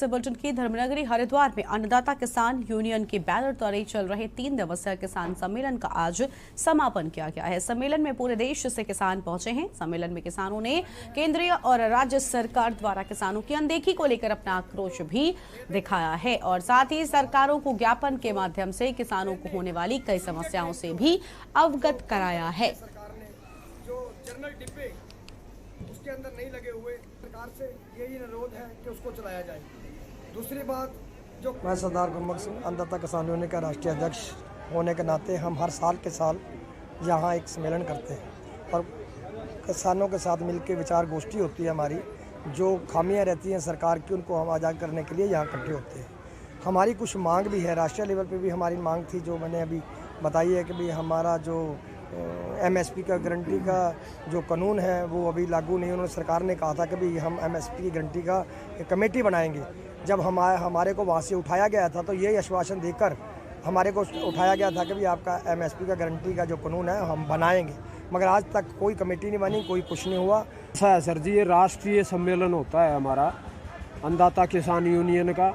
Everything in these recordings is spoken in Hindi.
से बुलेटिन की धर्मनगरी हरिद्वार में अन्नदाता किसान यूनियन के बैनर तले चल रहे 3 दिवसीय किसान सम्मेलन का आज समापन किया गया है। सम्मेलन में पूरे देश से किसान पहुंचे हैं। सम्मेलन में किसानों ने केंद्रीय और राज्य सरकार द्वारा किसानों की अनदेखी को लेकर अपना आक्रोश भी दिखाया है और साथ ही सरकारों को ज्ञापन के माध्यम से किसानों को होने वाली कई समस्याओं से भी अवगत कराया है। उसके अंदर नहीं लगे हुए, सरकार से यही अनुरोध है कि उसको चलाया जाए। दूसरी बात, जो मैं सरदार गुरमुख सिंह अन्नदाता किसान यूनियन का राष्ट्रीय अध्यक्ष होने के नाते हम हर साल के साल यहाँ एक सम्मेलन करते हैं और किसानों के साथ मिलकर विचार गोष्ठी होती है हमारी। जो खामियां रहती हैं सरकार की उनको हम आज़ाद करने के लिए यहाँ इकट्ठे होते हैं। हमारी कुछ मांग भी है, राष्ट्रीय लेवल पे भी हमारी मांग थी जो मैंने अभी बताई है कि भाई हमारा जो MSP का गारंटी का जो कानून है वो अभी लागू नहीं। उन्होंने सरकार ने कहा था कि भाई हम MSP की गारंटी का एक कमेटी बनाएंगे। जब हमारे को वहाँ से उठाया गया था तो यही आश्वासन देकर हमारे को उठाया गया था कि भाई आपका MSP का गारंटी का जो कानून है हम बनाएंगे, मगर आज तक कोई कमेटी नहीं बनी, कोई कुछ नहीं हुआ। ऐसा है सर जी, ये राष्ट्रीय सम्मेलन होता है हमारा अन्नदाता किसान यूनियन का।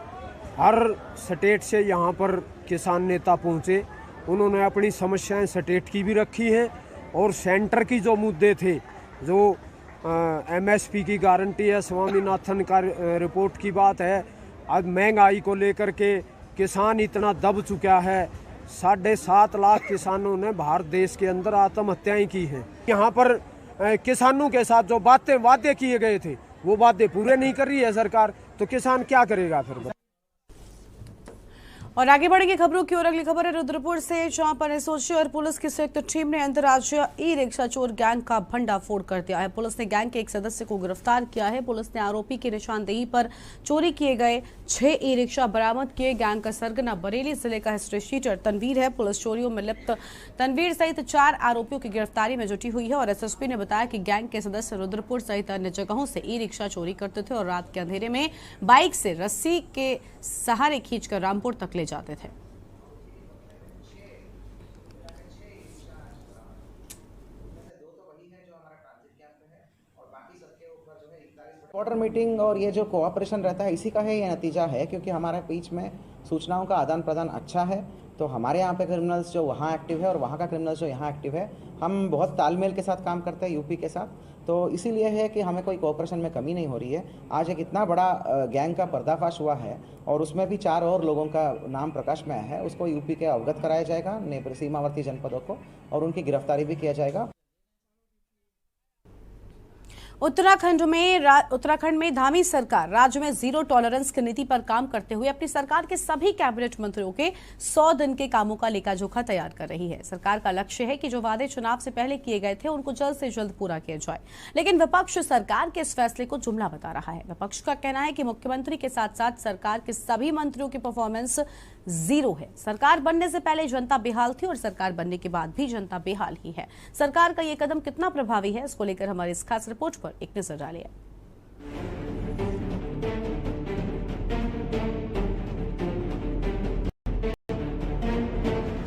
हर स्टेट से यहाँ पर किसान नेता पहुँचे, उन्होंने अपनी समस्याएं स्टेट की भी रखी हैं और सेंटर की जो मुद्दे थे, जो MSP की गारंटी है, स्वामीनाथन का रिपोर्ट की बात है, अब महंगाई को लेकर के किसान इतना दब चुका है। 7.5 लाख किसानों ने भारत देश के अंदर आत्महत्याएं की हैं। यहाँ पर किसानों के साथ जो वादे किए गए थे वो वादे पूरे नहीं कर रही है सरकार, तो किसान क्या करेगा फिर। और आगे बढ़ेंगे खबरों की ओर। अगली खबर है रुद्रपुर से, जहां पर एसओजी और पुलिस की संयुक्त टीम ने अंतर्राज्यीय ई-रिक्शा चोर गैंग का भंडाफोड़ कर दिया है। पुलिस ने गैंग के एक सदस्य को गिरफ्तार किया है। पुलिस ने आरोपी की निशानदेही पर चोरी किए गए 6 ई-रिक्शा बरामद किए। गैंग का सरगना बरेली जिले का हिस्ट्री शीटर तनवीर है। पुलिस चोरियों में लिप्त तनवीर सहित 4 आरोपियों की गिरफ्तारी में जुटी हुई है और SSP ने बताया कि गैंग के सदस्य रुद्रपुर सहित अन्य जगहों से ई-रिक्शा चोरी करते थे और रात के अंधेरे में बाइक से रस्सी के सहारे खींचकर रामपुर तक ले जाते थे। बॉर्डर मीटिंग और ये जो कोऑपरेशन रहता है इसी का है ये नतीजा है, क्योंकि हमारे बीच में सूचनाओं का आदान प्रदान अच्छा है। तो हमारे यहाँ पे क्रिमिनल्स जो वहाँ एक्टिव है और वहाँ का क्रिमिनल्स जो यहाँ एक्टिव है, हम बहुत तालमेल के साथ काम करते हैं यूपी के साथ। तो इसीलिए है कि हमें कोई कोऑपरेशन में कमी नहीं हो रही है। आज एक इतना बड़ा गैंग का पर्दाफाश हुआ है और उसमें भी 4 और लोगों का नाम प्रकाश में आया है। उसको यूपी के अवगत कराया जाएगा, सीमावर्ती जनपदों को, और उनकी गिरफ्तारी भी किया जाएगा। उत्तराखंड में धामी सरकार राज्य में जीरो टॉलरेंस की नीति पर काम करते हुए अपनी सरकार के सभी कैबिनेट मंत्रियों के 100 दिन के कामों का लेखा जोखा तैयार कर रही है। सरकार का लक्ष्य है कि जो वादे चुनाव से पहले किए गए थे उनको जल्द से जल्द पूरा किया जाए, लेकिन विपक्ष सरकार के इस फैसले को जुमला बता रहा है। विपक्ष का कहना है कि मुख्यमंत्री के साथ साथ सरकार के सभी मंत्रियों की परफॉर्मेंस जीरो है। सरकार बनने से पहले जनता बेहाल थी और सरकार बनने के बाद भी जनता बेहाल ही है। सरकार का ये कदम कितना प्रभावी है, इसको लेकर हमारी इस खास रिपोर्ट पर एक नजर डालिए।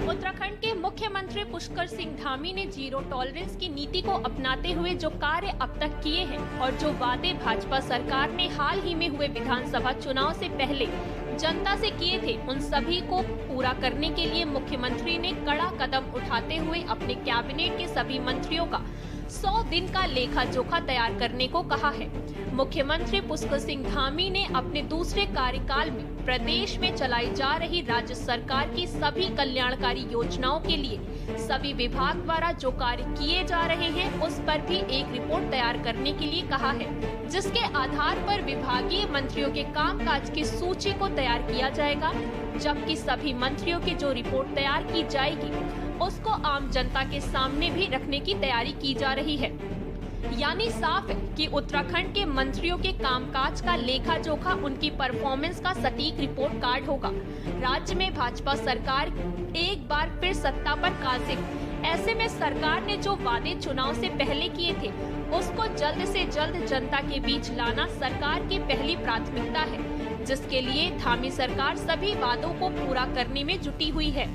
उत्तराखंड के मुख्यमंत्री पुष्कर सिंह धामी ने जीरो टॉलरेंस की नीति को अपनाते हुए जो कार्य अब तक किए हैं और जो वादे भाजपा सरकार ने हाल ही में हुए विधानसभा चुनाव से पहले जनता से किए थे, उन सभी को पूरा करने के लिए मुख्यमंत्री ने कड़ा कदम उठाते हुए अपने कैबिनेट के सभी मंत्रियों का 100 दिन का लेखा जोखा तैयार करने को कहा है। मुख्यमंत्री पुष्कर सिंह धामी ने अपने दूसरे कार्यकाल में प्रदेश में चलाई जा रही राज्य सरकार की सभी कल्याणकारी योजनाओं के लिए सभी विभाग द्वारा जो कार्य किए जा रहे हैं उस पर भी एक रिपोर्ट तैयार करने के लिए कहा है, जिसके आधार पर विभागीय मंत्रियों के कामकाज की सूची को तैयार किया जाएगा। जबकि सभी मंत्रियों की जो रिपोर्ट तैयार की जाएगी उसको आम जनता के सामने भी रखने की तैयारी की जा रही है। यानी साफ है कि उत्तराखंड के मंत्रियों के कामकाज का लेखा जोखा उनकी परफॉर्मेंस का सटीक रिपोर्ट कार्ड होगा। राज्य में भाजपा सरकार एक बार फिर सत्ता पर काबिज। ऐसे में सरकार ने जो वादे चुनाव से पहले किए थे उसको जल्द से जल्द जनता के बीच लाना सरकार की पहली प्राथमिकता है, जिसके लिए धामी सरकार सभी वादों को पूरा करने में जुटी हुई है।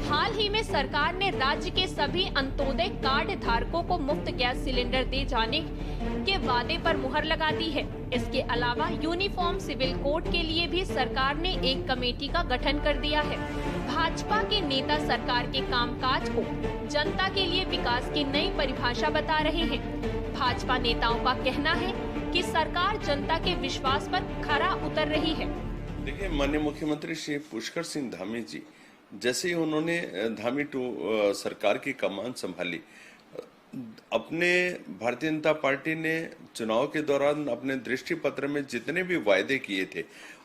हाल ही में सरकार ने राज्य के सभी अंत्योदय कार्ड धारकों को मुफ्त गैस सिलेंडर दे जाने के वादे पर मुहर लगा दी है। इसके अलावा यूनिफॉर्म सिविल कोड के लिए भी सरकार ने एक कमेटी का गठन कर दिया है। भाजपा के नेता सरकार के कामकाज को जनता के लिए विकास की नई परिभाषा बता रहे हैं। भाजपा नेताओं का कहना है कि सरकार जनता के विश्वास पर खरा उतर रही है। देखिए, माननीय मुख्यमंत्री श्री पुष्कर सिंह धामी जी, जैसे ही उन्होंने धामी 2 सरकार की कमान संभाली, अपने भारतीय जनता पार्टी ने चुनाव के दौरान अपने दृष्टि पत्र में जितने भी वायदे किए थे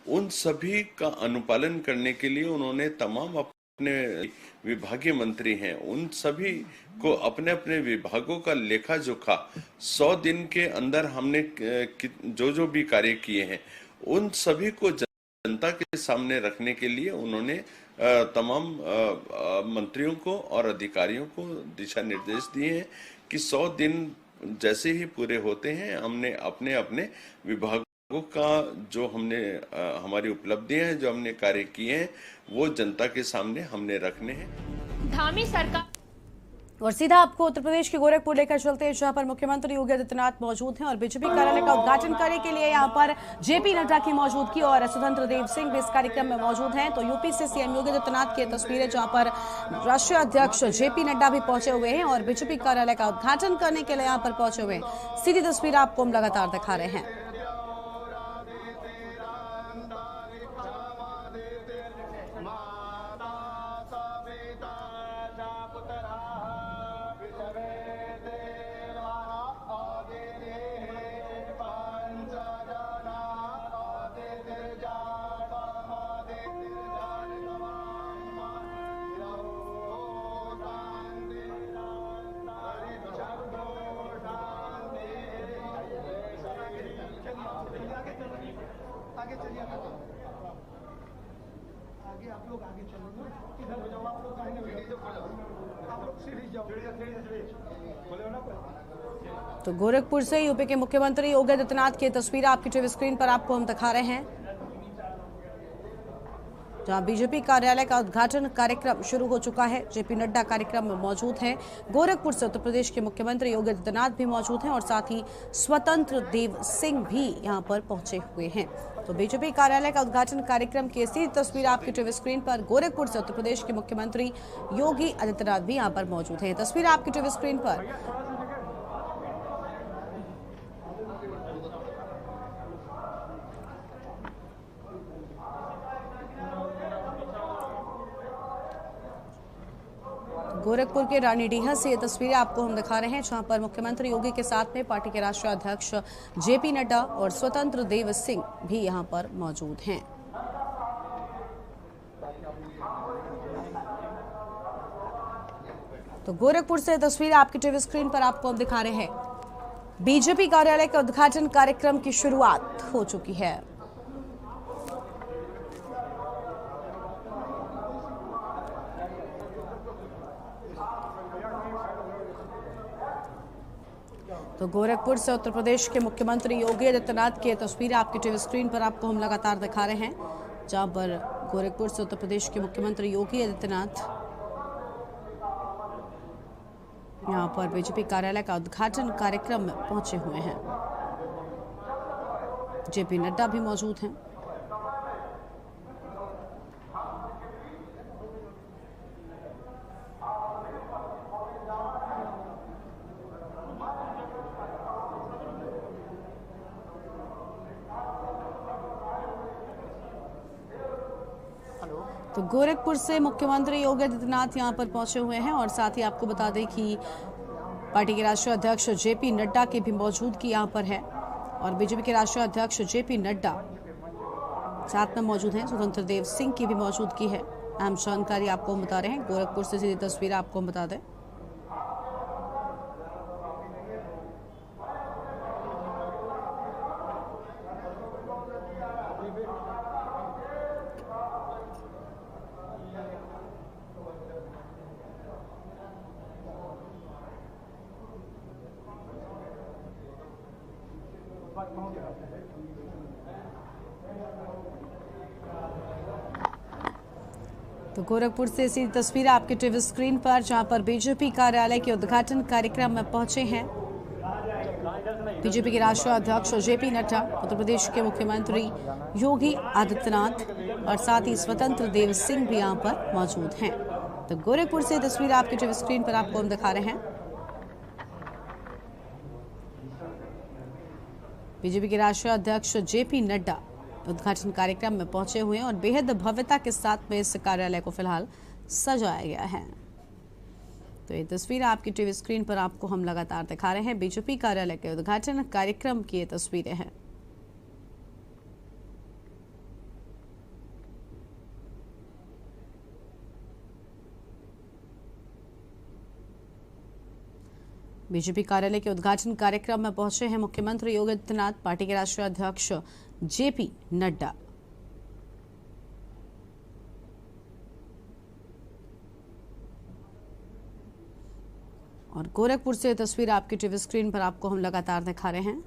उन सभी का अनुपालन करने के लिए उन्होंने तमाम अपने विभागीय मंत्री हैं उन सभी को अपने अपने विभागों का लेखा जोखा 100 दिन के अंदर हमने जो भी कार्य किए हैं उन सभी को जनता के सामने रखने के लिए उन्होंने तमाम मंत्रियों को और अधिकारियों को दिशा निर्देश दिए हैं कि 100 दिन जैसे ही पूरे होते हैं हमने अपने अपने विभागों का जो हमने हमारी उपलब्धियां हैं जो हमने कार्य किए हैं वो जनता के सामने हमने रखने हैं। धामी सरकार और सीधा आपको उत्तर प्रदेश के गोरखपुर लेकर चलते हैं, जहां पर मुख्यमंत्री योगी आदित्यनाथ मौजूद हैं और बीजेपी कार्यालय का उद्घाटन करने के लिए यहां पर जेपी नड्डा की मौजूदगी और स्वतंत्र देव सिंह भी इस कार्यक्रम में मौजूद हैं। तो यूपी से सीएम योगी आदित्यनाथ की तस्वीरें, जहां पर राष्ट्रीय अध्यक्ष जेपी नड्डा भी पहुंचे हुए हैं और बीजेपी कार्यालय का उद्घाटन करने के लिए यहाँ पर पहुंचे हुए हैं। सीधी तस्वीर आपको हम लगातार दिखा रहे हैं। आगे आप लोग आगे चलो ना, इधर हो जाओ, आप लोग आगे आप लोग सीढ़ी जाओ, बोले ना। तो गोरखपुर से यूपी के मुख्यमंत्री योगी आदित्यनाथ की तस्वीर आपकी टीवी स्क्रीन पर आपको हम दिखा रहे हैं, जहां बीजेपी कार्यालय का उद्घाटन कार्यक्रम शुरू हो चुका है। जेपी नड्डा कार्यक्रम में मौजूद हैं। गोरखपुर से उत्तर प्रदेश के मुख्यमंत्री योगी आदित्यनाथ भी मौजूद हैं और साथ ही स्वतंत्र देव सिंह भी यहां पर पहुंचे हुए हैं। तो बीजेपी कार्यालय का उद्घाटन कार्यक्रम की सीधी तस्वीर आपकी टीवी स्क्रीन पर। गोरखपुर से उत्तर प्रदेश के मुख्यमंत्री योगी आदित्यनाथ भी यहां पर मौजूद हैं। तस्वीर आपकी टीवी स्क्रीन पर। गोरखपुर के रानीडीहा से ये तस्वीरें आपको हम दिखा रहे हैं, जहां पर मुख्यमंत्री योगी के साथ में पार्टी के राष्ट्रीय अध्यक्ष जेपी नड्डा और स्वतंत्र देव सिंह भी यहां पर मौजूद हैं। तो गोरखपुर से तस्वीर आपकी टीवी स्क्रीन पर आपको हम दिखा रहे हैं। बीजेपी कार्यालय का उद्घाटन कार्यक्रम की शुरुआत हो चुकी है। तो गोरखपुर से उत्तर प्रदेश के मुख्यमंत्री योगी आदित्यनाथ की तस्वीर आपकी टीवी स्क्रीन पर आपको हम लगातार दिखा रहे हैं, जहां पर गोरखपुर से उत्तर प्रदेश के मुख्यमंत्री योगी आदित्यनाथ यहां पर बीजेपी कार्यालय का उद्घाटन कार्यक्रम में पहुंचे हुए हैं। जेपी नड्डा भी मौजूद हैं। तो गोरखपुर से मुख्यमंत्री योगी आदित्यनाथ यहां पर पहुंचे हुए हैं और साथ ही आपको बता दें कि पार्टी के राष्ट्रीय अध्यक्ष जेपी नड्डा की भी मौजूदगी यहां पर है और बीजेपी के राष्ट्रीय अध्यक्ष जेपी नड्डा साथ में मौजूद हैं। स्वतंत्र देव सिंह की भी मौजूदगी है। अहम जानकारी आपको हम बता रहे हैं। गोरखपुर से सीधी तस्वीर आपको हम बता दें। तो गोरखपुर से ऐसी तस्वीर आपके टीवी स्क्रीन पर, जहां पर बीजेपी कार्यालय के उद्घाटन कार्यक्रम में पहुंचे हैं बीजेपी के राष्ट्रीय अध्यक्ष जेपी नड्डा, उत्तर प्रदेश के मुख्यमंत्री योगी आदित्यनाथ और साथ ही स्वतंत्र देव सिंह भी यहां पर मौजूद हैं। तो गोरखपुर से तस्वीर आपके टीवी स्क्रीन पर आपको हम दिखा रहे हैं। बीजेपी के राष्ट्रीय अध्यक्ष जेपी नड्डा उद्घाटन कार्यक्रम में पहुंचे हुए हैं और बेहद भव्यता के साथ में इस कार्यालय को फिलहाल सजाया गया है। तो ये तस्वीर आपकी टीवी स्क्रीन पर आपको हम लगातार दिखा रहे हैं। बीजेपी कार्यालय के उद्घाटन कार्यक्रम की ये तस्वीरें हैं। बीजेपी कार्यालय के उद्घाटन कार्यक्रम में पहुंचे हैं मुख्यमंत्री योगी आदित्यनाथ, पार्टी के राष्ट्रीय अध्यक्ष जेपी नड्डा। और गोरखपुर से तस्वीर आपकी टीवी स्क्रीन पर आपको हम लगातार दिखा रहे हैं।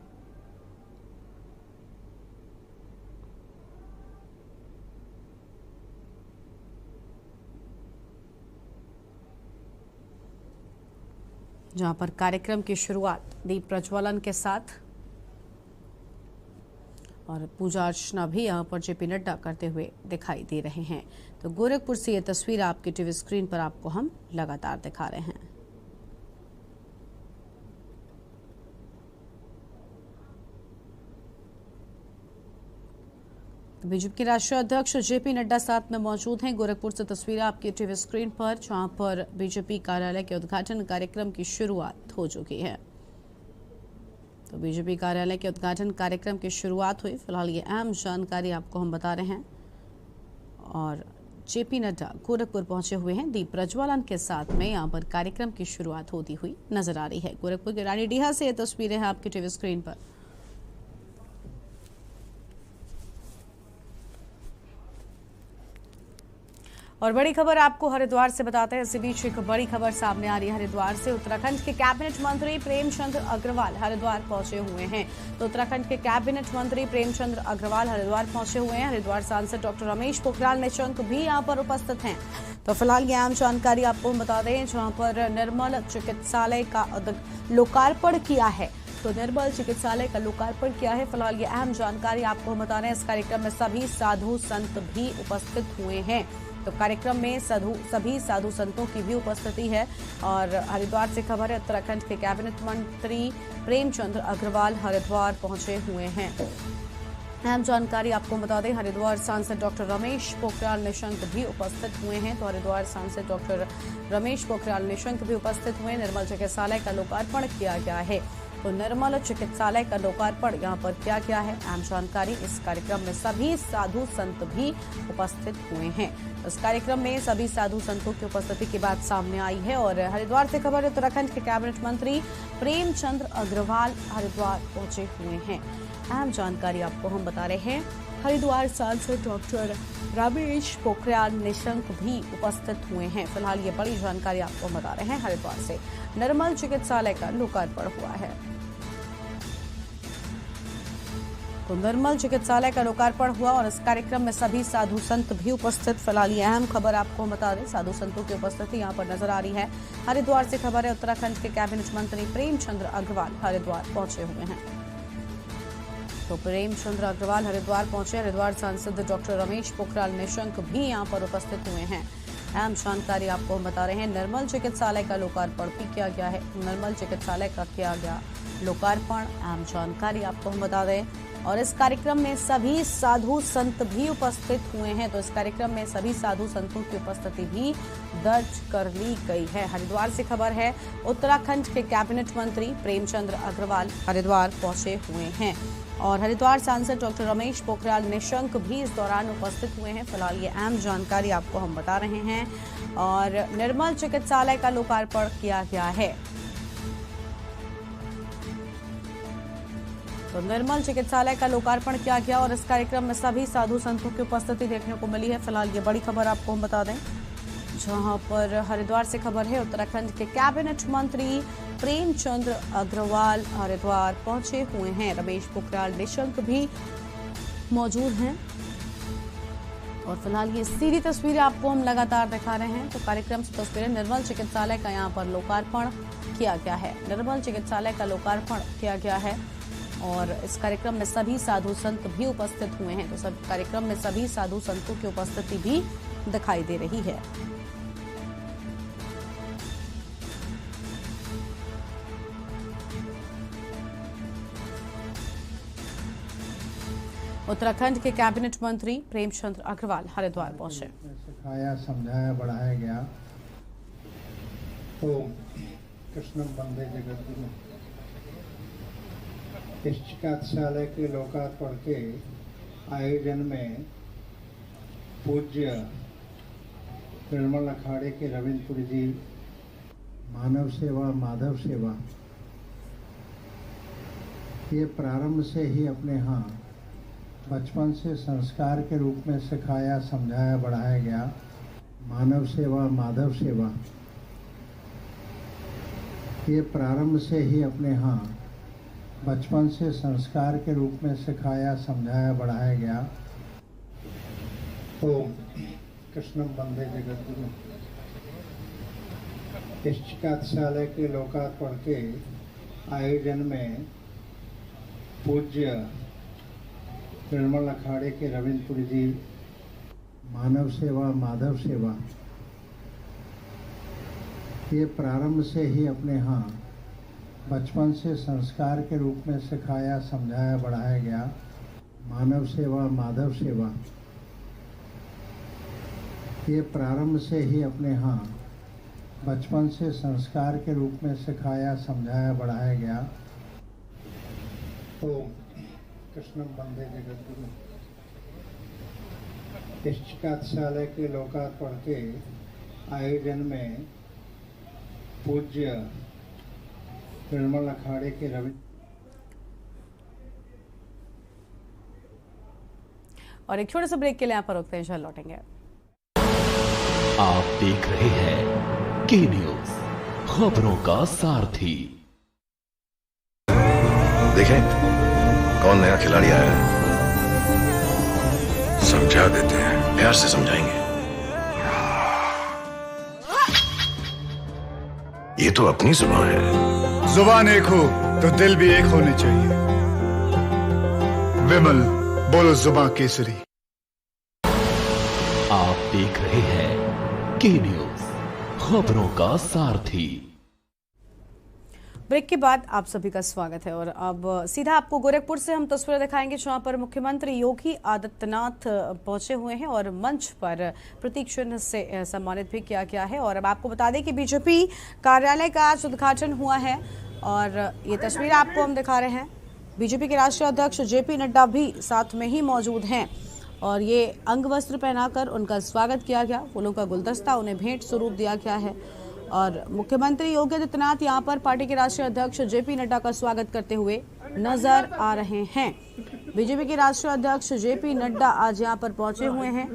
जहां पर कार्यक्रम की शुरुआत दीप प्रज्वलन के साथ और पूजा अर्चना भी यहां पर जेपी नड्डा करते हुए दिखाई दे रहे हैं। तो गोरखपुर से ये तस्वीर आपकी टीवी स्क्रीन पर आपको हम लगातार दिखा रहे हैं। तो बीजेपी के राष्ट्रीय अध्यक्ष जेपी नड्डा साथ में मौजूद हैं। गोरखपुर से तस्वीर आपकी टीवी स्क्रीन पर, जहां पर बीजेपी कार्यालय के उद्घाटन कार्यक्रम की शुरुआत हो चुकी है। तो बीजेपी कार्यालय के उद्घाटन कार्यक्रम की शुरुआत हुई। फिलहाल ये अहम जानकारी आपको हम बता रहे हैं। और जेपी नड्डा गोरखपुर पहुंचे हुए हैं। दीप प्रज्वलन के साथ में यहां पर कार्यक्रम की शुरुआत होती हुई नजर आ रही है। गोरखपुर के रानीडीहा से ये तस्वीरें हैं आपकी टीवी स्क्रीन पर। और बड़ी खबर आपको हरिद्वार से बताते हैं। इसी बीच एक बड़ी खबर सामने आ रही है हरिद्वार से। उत्तराखंड के कैबिनेट मंत्री प्रेमचंद्र अग्रवाल हरिद्वार पहुंचे हुए हैं। तो उत्तराखंड के कैबिनेट मंत्री प्रेमचंद्र अग्रवाल हरिद्वार पहुंचे हुए हैं। हरिद्वार सांसद डॉक्टर रमेश पोखरियाल निशंक भी यहां पर उपस्थित हैं। तो फिलहाल ये आम जानकारी आपको बता दें, जहां पर निर्मल चिकित्सालय का लोकार्पण किया है। तो निर्मल चिकित्सालय का लोकार्पण किया है। फिलहाल ये अहम जानकारी आपको बता रहे हैं। इस कार्यक्रम में सभी साधु संत भी उपस्थित हुए हैं। तो कार्यक्रम में सभी साधु संतों की भी उपस्थिति है। और हरिद्वार से खबर है, उत्तराखंड के कैबिनेट मंत्री प्रेमचंद्र अग्रवाल हरिद्वार पहुंचे हुए हैं। अहम जानकारी आपको बता दें, हरिद्वार सांसद डॉक्टर रमेश पोखरियाल निशंक भी उपस्थित हुए हैं। तो हरिद्वार सांसद डॉक्टर रमेश पोखरियाल निशंक भी उपस्थित हुए। निर्मल चिकित्सालय का लोकार्पण किया गया है। तो निर्मल चिकित्सालय का लोकार्पण यहाँ पर किया गया है। अहम जानकारी, इस कार्यक्रम में सभी साधु संत भी उपस्थित हुए हैं। इस कार्यक्रम में सभी साधु संतों की उपस्थिति की बात सामने आई है। और हरिद्वार से खबर है, उत्तराखंड के कैबिनेट मंत्री प्रेमचंद्र अग्रवाल हरिद्वार पहुंचे हुए हैं। अहम जानकारी आपको हम बता रहे हैं। हरिद्वार सांसद डॉक्टर रमेश पोखरियाल निशंक भी उपस्थित हुए हैं। फिलहाल ये बड़ी जानकारी आपको बता रहे हैं। हरिद्वार से निर्मल चिकित्सालय का लोकार्पण हुआ है। तो निर्मल चिकित्सालय का लोकार्पण हुआ और इस कार्यक्रम में सभी साधु संत भी उपस्थित। फिलहाल ये अहम खबर आपको बता दें, साधु संतों की उपस्थिति यहाँ पर नजर आ रही है। हरिद्वार से खबर है, उत्तराखंड के कैबिनेट मंत्री प्रेमचंद्र अग्रवाल हरिद्वार पहुंचे हुए हैं। तो प्रेमचंद्र अग्रवाल हरिद्वार पहुंचे। हरिद्वार सांसद डॉक्टर रमेश पोखरियाल निशंक भी यहां पर उपस्थित हुए हैं। अहम जानकारी आपको हम बता रहे हैं। निर्मल चिकित्सालय का लोकार्पण भी किया गया है। निर्मल चिकित्सालय का किया गया लोकार्पण, अहम जानकारी आपको हम बता दें। और इस कार्यक्रम में सभी साधु संत भी उपस्थित हुए हैं। तो इस कार्यक्रम में सभी साधु संतों की उपस्थिति भी दर्ज कर ली गई है। हरिद्वार से खबर है, उत्तराखंड के कैबिनेट मंत्री प्रेमचंद्र अग्रवाल हरिद्वार पहुंचे हुए हैं। और हरिद्वार सांसद डॉक्टर रमेश पोखरियाल निशंक भी इस दौरान उपस्थित हुए हैं। फिलहाल ये अहम जानकारी आपको हम बता रहे हैं। और निर्मल चिकित्सालय का लोकार्पण किया गया है। तो निर्मल चिकित्सालय का लोकार्पण किया गया और इस कार्यक्रम में सभी साधु संतों की उपस्थिति देखने को मिली है। फिलहाल ये बड़ी खबर आपको हम बता दें, जहां पर हरिद्वार से खबर है, उत्तराखंड के कैबिनेट मंत्री प्रेमचंद्र अग्रवाल हरिद्वार पहुंचे हुए हैं। रमेश पोखरियाल निशंक भी मौजूद हैं। और फिलहाल ये सीधी तस्वीरें आपको हम लगातार दिखा रहे हैं। तो कार्यक्रम से तस्वीरें निर्मल चिकित्सालय का यहाँ पर लोकार्पण किया गया है। निर्मल चिकित्सालय का लोकार्पण किया गया है और इस कार्यक्रम में सभी साधु संत भी उपस्थित हुए हैं। तो सब कार्यक्रम में सभी साधु संतों की उपस्थिति भी दिखाई दे रही है। उत्तराखंड के कैबिनेट मंत्री प्रेमचंद अग्रवाल हरिद्वार पहुंचे। सिखाया, समझाया, बढ़ाया गया। तो कृष्णम वंदे जगद्गुरु। इस चिकित्सालय के लोकार्पण के आयोजन में पूज्य निर्मल अखाड़े के रविंद्रपुरी जी मानव सेवा माधव सेवा ये प्रारंभ से ही अपने यहाँ बचपन से संस्कार के रूप में सिखाया, समझाया, बढ़ाया गया। मानव सेवा माधव सेवा ये प्रारंभ से ही अपने यहाँ बचपन से संस्कार के रूप में सिखाया, समझाया, बढ़ाया गया। तो कृष्णम वंदे जगद्गुरु। इस चिकित्सालय के लोकार्पण के आयोजन में पूज्य निर्मल अखाड़े के रविंद्रपुरी जी मानव सेवा माधव सेवा ये प्रारंभ से ही अपने यहाँ बचपन से संस्कार के रूप में सिखाया, समझाया, बढ़ाया गया। मानव सेवा माधव सेवा ये प्रारंभ से ही अपने यहाँ बचपन से संस्कार के रूप में सिखाया, समझाया, बढ़ाया गया। तो कृष्णम वंदे जगद्गुरु। इस चिकित्सालय के लोकार्पण के आयोजन में पूज्य निर्मल अखाड़े के रवि। और एक छोटे से ब्रेक के लिए यहाँ पर रुकते हैं, इंशाल्लाह लौटेंगे। आप देख रहे हैं के न्यूज, खबरों का सारथी। देखें कौन नया खिलाड़ी आया है, समझा देते हैं, प्यार से समझाएंगे। ये तो अपनी जुबान है। जुबान एक हो तो दिल भी एक होने चाहिए। विमल बोलो जुबान केसरी। आप देख रहे हैं के न्यूज, खबरों का सारथी। ब्रेक के बाद आप सभी का स्वागत है और अब सीधा आपको गोरखपुर से हम तस्वीरें दिखाएंगे जहां पर मुख्यमंत्री योगी आदित्यनाथ पहुंचे हुए हैं और मंच पर प्रतीक चिन्ह से सम्मानित भी किया गया है। और अब आपको बता दें कि बीजेपी कार्यालय का आज उद्घाटन हुआ है और ये तस्वीर आपको हम दिखा रहे हैं। बीजेपी के राष्ट्रीय अध्यक्ष जेपी नड्डा भी साथ में ही मौजूद हैं और ये अंग वस्त्र पहनाकर उनका स्वागत किया गया। फूलों का गुलदस्ता उन्हें भेंट स्वरूप दिया गया है और मुख्यमंत्री योगी आदित्यनाथ यहां पर पार्टी के राष्ट्रीय अध्यक्ष जेपी नड्डा का स्वागत करते हुए नजर आ रहे हैं। बीजेपी के राष्ट्रीय अध्यक्ष जेपी नड्डा आज यहां पर पहुंचे हुए हैं।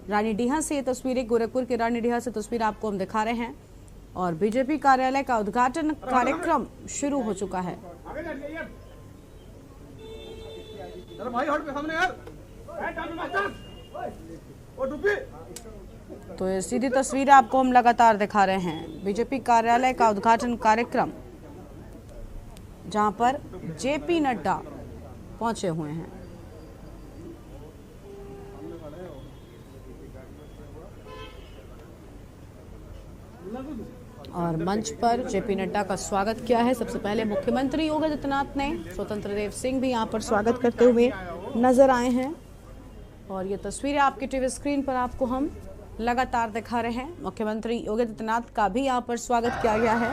रानीडीहा से ये तस्वीरें, गोरखपुर के रानीडीहा से तस्वीर आपको हम दिखा रहे हैं और बीजेपी कार्यालय का उद्घाटन कार्यक्रम शुरू हो चुका है। तो ये सीधी तस्वीर आपको हम लगातार दिखा रहे हैं। बीजेपी कार्यालय का उद्घाटन कार्यक्रम जहां पर जेपी नड्डा पहुंचे हुए हैं। और मंच पर जेपी नड्डा का स्वागत किया है। सबसे पहले मुख्यमंत्री योगी आदित्यनाथ ने स्वतंत्र देव सिंह भी यहां पर स्वागत करते हुए नजर आए हैं और ये तस्वीरें आपके टीवी स्क्रीन पर आपको हम लगातार दिखा रहे हैं। मुख्यमंत्री योगी आदित्यनाथ का भी यहाँ पर स्वागत किया गया है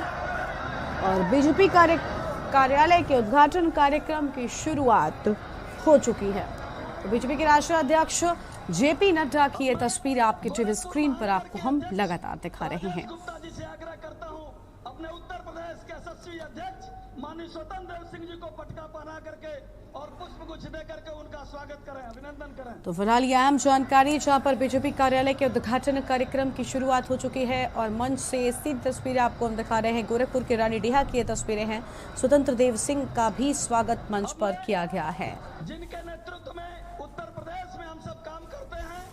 और बीजेपी कार्यालय के उद्घाटन कार्यक्रम की शुरुआत हो चुकी है। तो बीजेपी के राष्ट्रीय अध्यक्ष जेपी नड्डा की ये तस्वीर आपके टीवी स्क्रीन पर आपको हम लगातार दिखा रहे हैं। अपने उत्तर प्रदेश के यशस्वी अध्यक्ष माननीय स्वतंत्र देव सिंह जी को पटका पहना करके और पुष्पगुच्छ दे करके उनका स्वागत करें, अभिनंदन करें। तो फिलहाल ये अहम जानकारी जहां पर बीजेपी कार्यालय के उद्घाटन कार्यक्रम की शुरुआत हो चुकी है और मंच से सीधी तस्वीरें आपको हम दिखा रहे हैं। गोरखपुर के रानीडीहा की ये तस्वीरें हैं। स्वतंत्र देव सिंह का भी स्वागत मंच पर किया गया है। जिनके नेतृत्व में उत्तर प्रदेश में हम सब काम करते हैं,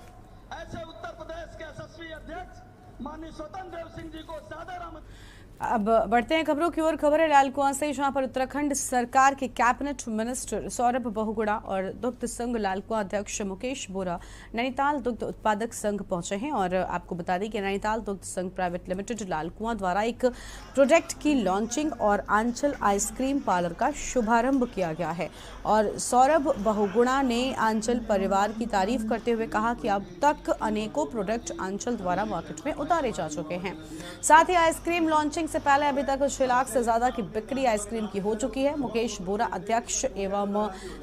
माननीय स्वतंत्र देव सिंह जी को सादर आमंत्रित। अब बढ़ते हैं खबरों की ओर। खबर है लालकुआं से, जहां पर उत्तराखंड सरकार के कैबिनेट मिनिस्टर सौरभ बहुगुणा और दुग्ध संघ लालकुआं अध्यक्ष मुकेश बोरा नैनीताल दुग्ध उत्पादक संघ पहुंचे हैं। और आपको बता दें कि नैनीताल दुग्ध संघ प्राइवेट लिमिटेड लालकुआं द्वारा एक प्रोजेक्ट की लॉन्चिंग और आंचल आइसक्रीम पार्लर का शुभारंभ किया गया है। और सौरभ बहुगुणा ने आंचल परिवार की तारीफ करते हुए कहा कि अब तक अनेकों प्रोडक्ट आंचल द्वारा मार्केट में उतारे जा चुके हैं। साथ ही आइसक्रीम लॉन्चिंग से पहले अभी तक 6 लाख से ज्यादा की बिक्री आइसक्रीम की हो चुकी है। मुकेश बोरा अध्यक्ष एवं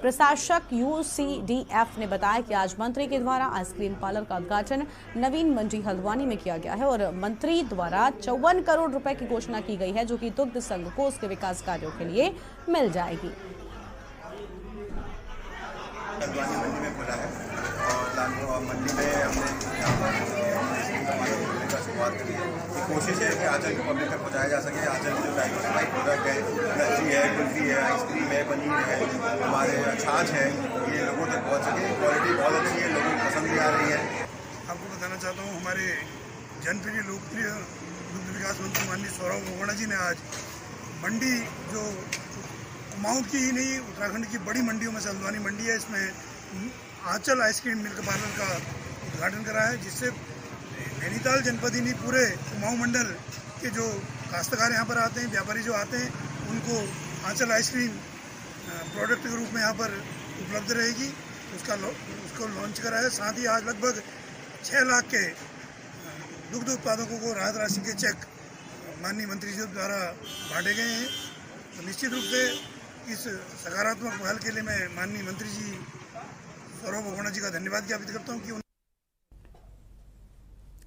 प्रशासक UCDF ने बताया कि आज मंत्री के द्वारा आइसक्रीम पार्लर का उद्घाटन नवीन मंडी हल्द्वानी में किया गया है और मंत्री द्वारा 54 करोड़ रुपए की घोषणा की गई है, जो कि दुग्ध संघ को उसके विकास कार्यों के लिए मिल जाएगी। मंडी में खुला है और मंडी में हमने शुरुआत करी है। कोशिश है कि आंचल को पब्लिक तक पहुँचाया जा सके। आंचल में जो डाइवर्सिफाइड प्रोडक्ट है, लस्सी है, कुल्फी है, आइसक्रीम है, पनीर है, हमारे छाछ है, ये लोगों तक पहुँच सके। क्वालिटी बहुत अच्छी है, लोगों को पसंद भी आ रही है। आपको बताना चाहता हूँ, हमारे जनप्रिय लोकप्रिय दुग्ध विकास मंत्री माननीय सौरभ बहुगुणा जी ने आज मंडी जो कुमाऊं की ही नहीं उत्तराखंड की बड़ी मंडियों में से हल्द्वानी मंडी है, इसमें आंचल आइसक्रीम मिल्क पार्लर का उद्घाटन करा है, जिससे नैनीताल जनपद ही नहीं पूरे कुमाऊं मंडल के जो काश्तकार यहाँ पर आते हैं, व्यापारी जो आते हैं, उनको आंचल आइसक्रीम प्रोडक्ट के रूप में यहाँ पर उपलब्ध रहेगी। उसको लॉन्च करा है। साथ ही आज लगभग 6 लाख के दुग्ध उत्पादकों को राहत राशि के चेक माननीय मंत्री जी द्वारा बांटे गए हैं। तो निश्चित रूप से इस सकारात्मक पहल के लिए मैं माननीय मंत्री जी सौरभ बहुगुणा जी का धन्यवाद ज्ञापित करता हूँ कि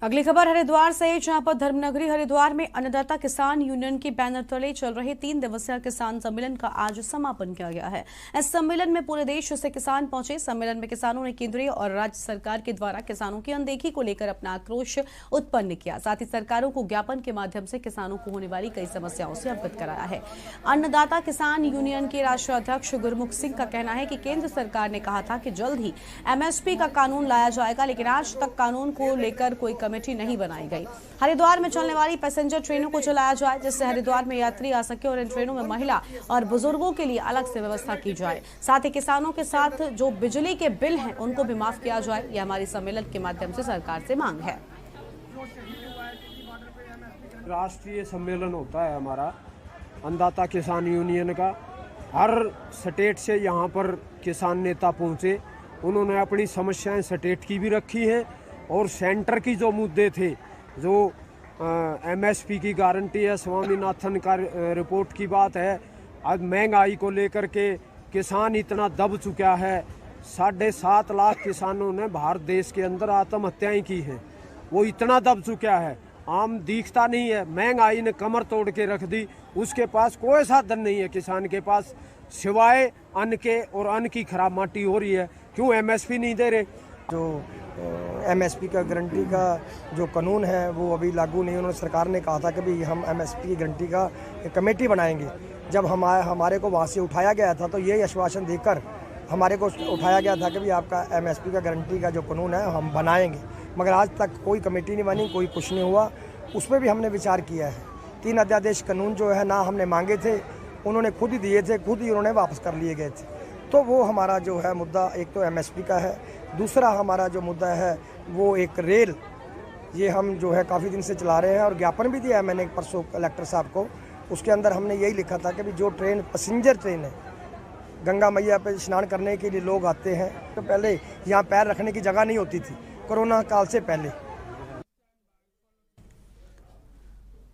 अगली खबर हरिद्वार से, जहां पर धर्मनगरी हरिद्वार में अन्नदाता किसान यूनियन के बैनर तले चल रहे 3 दिवसीय किसान सम्मेलन का आज समापन किया गया है। इस सम्मेलन में पूरे देश से किसान पहुंचे। सम्मेलन में किसानों ने केंद्रीय और राज्य सरकार के द्वारा किसानों की अनदेखी को लेकर अपना आक्रोश उत्पन्न किया। साथ ही सरकारों को ज्ञापन के माध्यम से किसानों को होने वाली कई समस्याओं से अवगत कराया है। अन्नदाता किसान यूनियन के राष्ट्रीय अध्यक्ष गुरमुख सिंह का कहना है कि केंद्र सरकार ने कहा था कि जल्द ही MSP का कानून लाया जाएगा, लेकिन आज तक कानून को लेकर कोई कमेटी नहीं बनाई गई। हरिद्वार में चलने वाली पैसेंजर ट्रेनों को चलाया जाए, जिससे हरिद्वार में यात्री आ सके और इन ट्रेनों में महिला और बुजुर्गों के लिए अलग से व्यवस्था की जाए। साथ ही किसानों के साथ जो बिजली के बिल हैं उनको भी माफ किया जाए। यह हमारी सम्मेलन के माध्यम से सरकार से मांग है। राष्ट्रीय सम्मेलन होता है हमारा अन्नदाता किसान यूनियन का। हर स्टेट से यहाँ पर किसान नेता पहुँचे, उन्होंने अपनी समस्याएं स्टेट की भी रखी हैं और सेंटर की जो मुद्दे थे, जो MSP की गारंटी है, स्वामीनाथन का रिपोर्ट की बात है, आज महंगाई को लेकर के किसान इतना दब चुका है। 7.5 लाख किसानों ने भारत देश के अंदर आत्महत्याएं की हैं। वो इतना दब चुका है, आम दिखता नहीं है। महंगाई ने कमर तोड़ के रख दी। उसके पास कोई साधन नहीं है किसान के पास, सिवाय अन्न के, और अन्न की खराब माटी हो रही है। क्यों MSP नहीं दे रहे? जो MSP का गारंटी का जो कानून है वो अभी लागू नहीं। उन्होंने सरकार ने कहा था कि भाई हम MSP की गारंटी का एक कमेटी बनाएंगे। जब हमारे को वहाँ से उठाया गया था तो यही आश्वासन देकर हमारे को उठाया गया था कि भाई आपका MSP का गारंटी का जो कानून है हम बनाएंगे, मगर आज तक कोई कमेटी नहीं बनी, कोई कुछ नहीं हुआ। उस पर भी हमने विचार किया है। 3 अध्यादेश कानून जो है ना हमने मांगे थे, उन्होंने खुद ही दिए थे, खुद ही उन्होंने वापस कर लिए गए थे। तो वो हमारा जो है मुद्दा एक तो MSP का है, दूसरा हमारा जो मुद्दा है वो एक रेल, ये हम जो है काफ़ी दिन से चला रहे हैं और ज्ञापन भी दिया है मैंने परसों कलेक्टर साहब को। उसके अंदर हमने यही लिखा था कि भी जो ट्रेन पैसेंजर ट्रेन है, गंगा मैया पे स्नान करने के लिए लोग आते हैं, तो पहले यहाँ पैर रखने की जगह नहीं होती थी, कोरोना काल से पहले।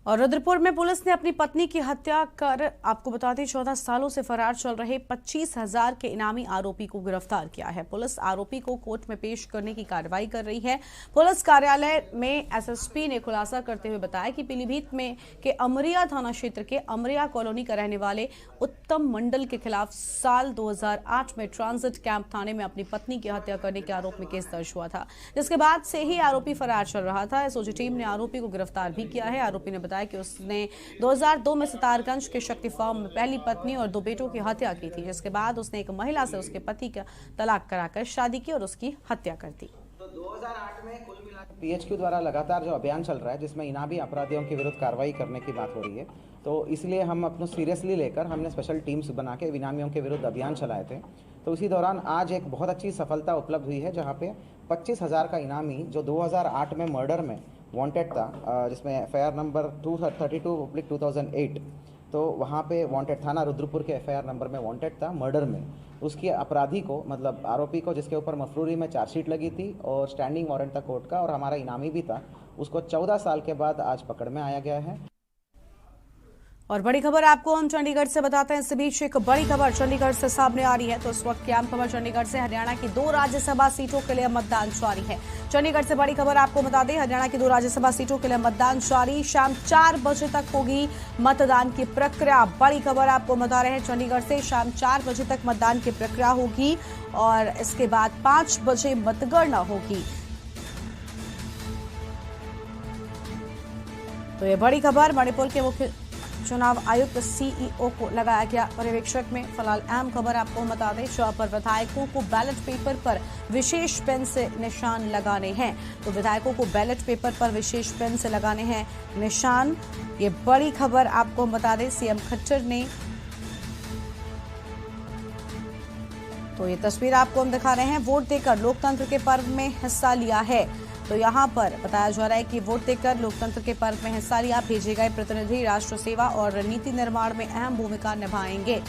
और रुद्रपुर में पुलिस ने अपनी पत्नी की हत्या कर, आपको बता दें, 14 सालों से फरार चल रहे 25,000 के इनामी आरोपी को गिरफ्तार किया है। पुलिस आरोपी को कोर्ट में पेश करने की कार्रवाई कर रही है। पुलिस कार्यालय में SSP ने खुलासा करते हुए बताया कि पीलीभीत में के अमरिया थाना क्षेत्र के अमरिया कॉलोनी का रहने वाले उत्तम मंडल के खिलाफ साल 2008 में ट्रांजिट कैंप थाने में अपनी पत्नी की हत्या करने के आरोप में केस दर्ज हुआ था, जिसके बाद से ही आरोपी फरार चल रहा था। SOG टीम ने आरोपी को गिरफ्तार भी किया है। आरोपी ने बताया कि उसने 2002 में सितारगंज के शक्ति फार्म में पहली पत्नी और 2 बेटों की हत्या की थी, जिसके बाद उसने एक महिला से उसके पति का तलाक कराकर शादी की और उसकी हत्या कर दी। 2008 में कुल मिलाकर PHQ द्वारा लगातार जो अभियान चल रहा है, जिसमें इनामी अपराधियों के विरुद्ध कार्रवाई करने की बात हो रही है, तो इसलिए हम अपने सीरियसली लेकर हमने स्पेशल टीम्स बना के इनामियों के विरुद्ध अभियान चलाए थे। तो इसी दौरान आज एक बहुत अच्छी सफलता उपलब्ध हुई है, जहाँ पे 25,000 का इनामी जो 2008 में मर्डर में वांटेड था, जिसमें FIR नंबर 232/2008, तो वहाँ पे वांटेड थाना रुद्रपुर के FIR नंबर में वांटेड था मर्डर में। उसकी अपराधी को, मतलब आरोपी को, जिसके ऊपर मफरूरी में चार्जशीट लगी थी और स्टैंडिंग वारंट था कोर्ट का, और हमारा इनामी भी था, उसको 14 साल के बाद आज पकड़ में आया गया है। और बड़ी खबर आपको हम चंडीगढ़ से बताते हैं। इस बीच एक बड़ी खबर चंडीगढ़ से सामने आ रही है। तो इस वक्त की आम खबर चंडीगढ़ से, हरियाणा की 2 राज्यसभा सीटों के लिए मतदान जारी है। चंडीगढ़ से बड़ी खबर आपको बता दें, हरियाणा की 2 राज्यसभा सीटों के लिए मतदान जारी। शाम 4 बजे तक होगी मतदान की प्रक्रिया। बड़ी खबर आपको बता रहे हैं चंडीगढ़ से, शाम 4 बजे तक मतदान की प्रक्रिया होगी और इसके बाद 5 बजे मतगणना होगी। तो ये बड़ी खबर, मणिपुर के मुख्य चुनाव आयुक्त CEO को लगाया गया पर्यवेक्षक में। फिलहाल अहम खबर आपको बता दें, जहां पर विधायकों को बैलेट पेपर पर विशेष पेन से निशान लगाने हैं। तो विधायकों को बैलेट पेपर पर विशेष पेन से लगाने हैं निशान। ये बड़ी खबर आपको बता दें, CM खट्टर ने, तो ये तस्वीर आपको हम दिखा रहे हैं, वोट देकर लोकतंत्र के पर्व में हिस्सा लिया है। तो यहाँ पर बताया जा रहा है कि वोट देकर लोकतंत्र के पर्व में हिस्सा लिया। भेजे गए प्रतिनिधि राष्ट्र सेवा और नीति निर्माण में अहम भूमिका निभाएंगे।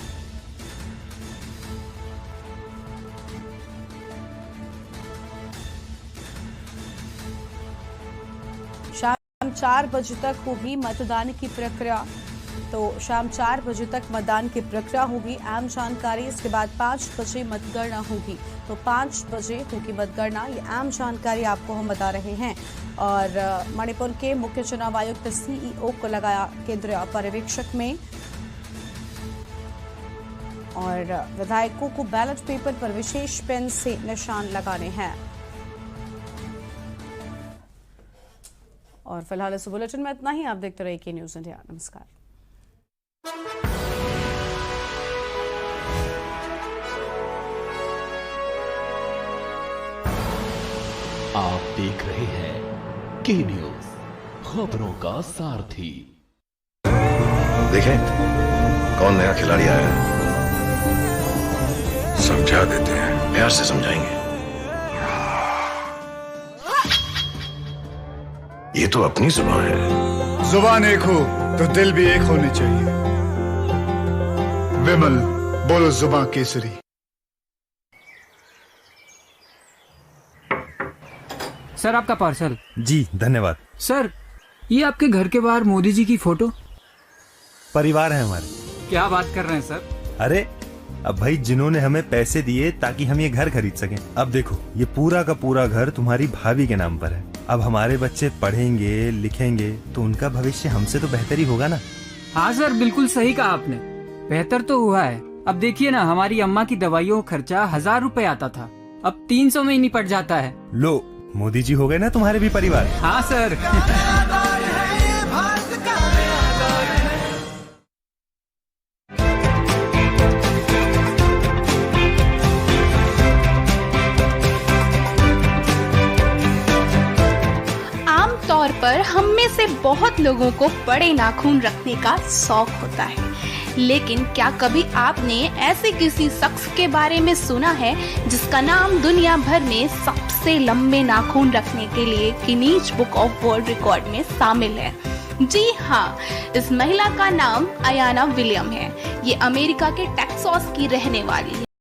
शाम 4 बजे तक होगी मतदान की प्रक्रिया। तो शाम 4 बजे तक मतदान की प्रक्रिया होगी। अहम जानकारी, इसके बाद 5 बजे मतगणना होगी। तो 5 बजे होगी मतगणना, ये अहम जानकारी आपको हम बता रहे हैं। और मणिपुर के मुख्य चुनाव आयुक्त CEO को लगाया केंद्रीय पर्यवेक्षक में। और विधायकों को बैलेट पेपर पर विशेष पेन से निशान लगाने हैं। और फिलहाल इस बुलेटिन में इतना ही। आप देखते रहिए के न्यूज़ इंडिया। नमस्कार। आप देख रहे हैं के न्यूज़, खबरों का सारथी। देखें कौन नया खिलाड़ी आया है, समझा देते हैं, प्यार से समझाएंगे। ये तो अपनी जुबान है। जुबान एक हो तो दिल भी एक होने चाहिए। विमल, बोलो जुबान केसरी। सर आपका पार्सल। जी धन्यवाद। सर ये आपके घर के बाहर मोदी जी की फोटो। परिवार है हमारे। क्या बात कर रहे हैं सर। अरे अब भाई, जिन्होंने हमें पैसे दिए ताकि हम ये घर खरीद सकें, अब देखो ये पूरा का पूरा घर तुम्हारी भाभी के नाम पर है। अब हमारे बच्चे पढ़ेंगे लिखेंगे तो उनका भविष्य हमसे तो बेहतर ही होगा ना। हाँ सर, बिल्कुल सही कहा आपने। बेहतर तो हुआ है। अब देखिए ना, हमारी अम्मा की दवाइयों का खर्चा 1000 रुपए आता था, अब 300 में ही निपट जाता है। लो, मोदी जी हो गए ना तुम्हारे भी परिवार। हाँ सर। आमतौर पर हम में से बहुत लोगों को बड़े नाखून रखने का शौक होता है, लेकिन क्या कभी आपने ऐसे किसी शख्स के बारे में सुना है जिसका नाम दुनिया भर में सबसे लंबे नाखून रखने के लिए Guinness book of world record में शामिल है? जी हाँ, इस महिला का नाम अयाना विलियम है। ये अमेरिका के टेक्सास की रहने वाली है।